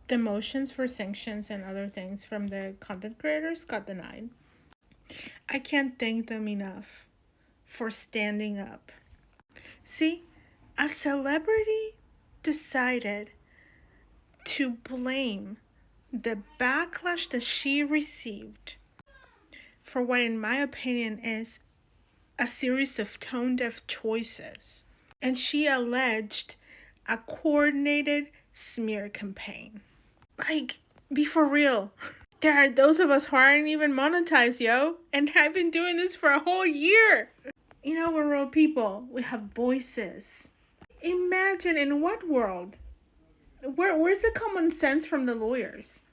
The motions for sanctions and other things from the content creators got denied. I can't thank them enough for standing up. See, a celebrity decided to blame the backlash that she received for what, in my opinion, is a series of tone-deaf choices. And she alleged a coordinated smear campaign. Like, be for real. There are those of us who aren't even monetized, yo. And I've been doing this for a whole year. You know, we're real people. We have voices. Imagine in what world? Where's the common sense from the lawyers?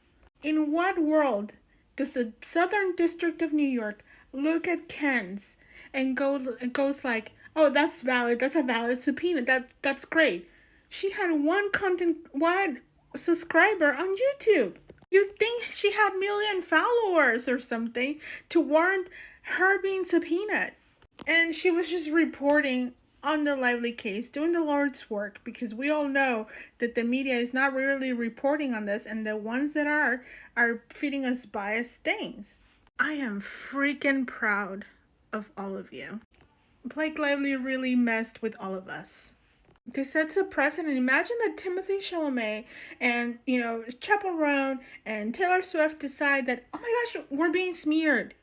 In what world does the Southern District of New York look at Ken's and goes like, oh, that's valid. That's a valid subpoena. That's great. She had one subscriber on YouTube. You'd think she had 1 million followers or something to warrant her being subpoenaed. And she was just reporting on the Lively case, doing the Lord's work, because we all know that the media is not really reporting on this, and the ones that are feeding us biased things. I am freaking proud of all of you. Blake Lively really messed with all of us. This sets a precedent. Imagine that Timothée Chalamet and, Chappell Roan and Taylor Swift decide that, oh my gosh, we're being smeared.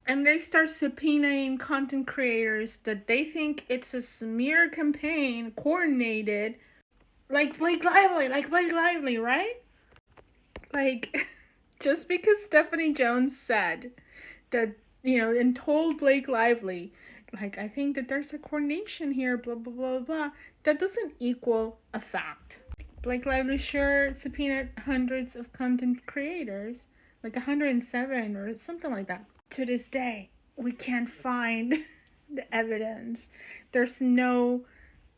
And they start subpoenaing content creators that they think it's a smear campaign coordinated, like Blake Lively, right? Like, just because Stephanie Jones said that, and told Blake Lively, like, I think that there's a coordination here, blah, blah, blah, blah, that doesn't equal a fact. Blake Lively sure subpoenaed hundreds of content creators, like 107 or something like that. To this day, we can't find the evidence. There's no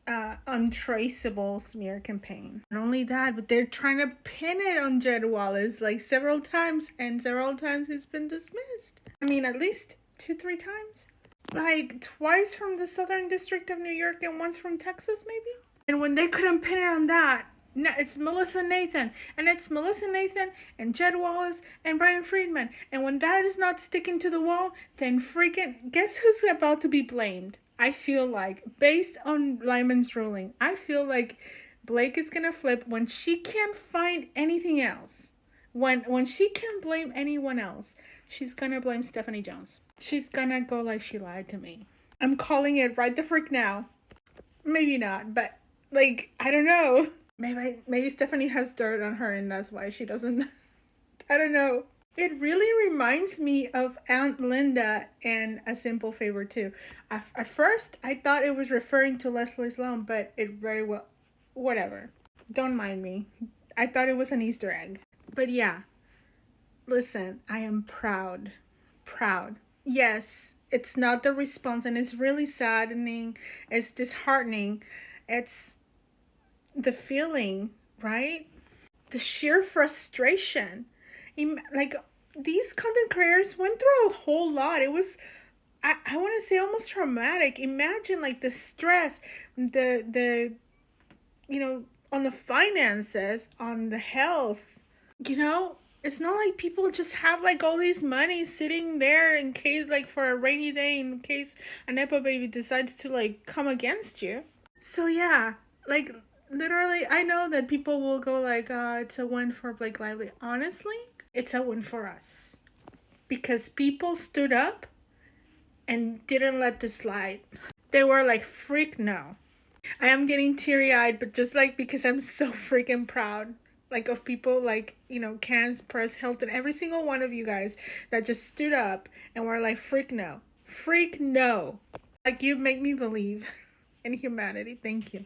untraceable smear campaign. Not only that, but they're trying to pin it on Jed Wallace like several times, and several times it's been dismissed. I mean, at least 2-3 times. Like twice from the Southern District of New York and once from Texas, maybe? And when they couldn't pin it on that, no, it's Melissa Nathan. And it's Melissa Nathan and Jed Wallace and Brian Friedman. And when that is not sticking to the wall, then freaking guess who's about to be blamed? I feel like, based on Lyman's ruling, I feel like Blake is going to flip when she can't find anything else. When she can't blame anyone else, she's going to blame Stephanie Jones. She's going to go like, she lied to me. I'm calling it right the frick now. Maybe not, but like, I don't know. Maybe Stephanie has dirt on her and that's why she doesn't. I don't know. It really reminds me of Aunt Linda in A Simple Favor 2. At first, I thought it was referring to Leslie Sloan, but it very well, whatever. Don't mind me. I thought it was an Easter egg. But yeah, listen, I am proud. Proud. Yes, it's not the response, and it's really saddening. It's disheartening. It's the feeling, right? The sheer frustration. Like, these content creators went through a whole lot. It was, I want to say, almost traumatic. Imagine like the stress, the on the finances, on the health. It's not like people just have like all these money sitting there in case, like, for a rainy day, in case a Nepo baby decides to like come against you. So yeah, like, literally, I know that people will go like, it's a win for Blake Lively. Honestly, it's a win for us. Because people stood up and didn't let this slide. They were like, freak no. I am getting teary-eyed, but just like because I'm so freaking proud. Like, of people like, Can's, Press, Hilton, every single one of you guys that just stood up and were like, freak no. Freak no. Like, you make me believe in humanity. Thank you.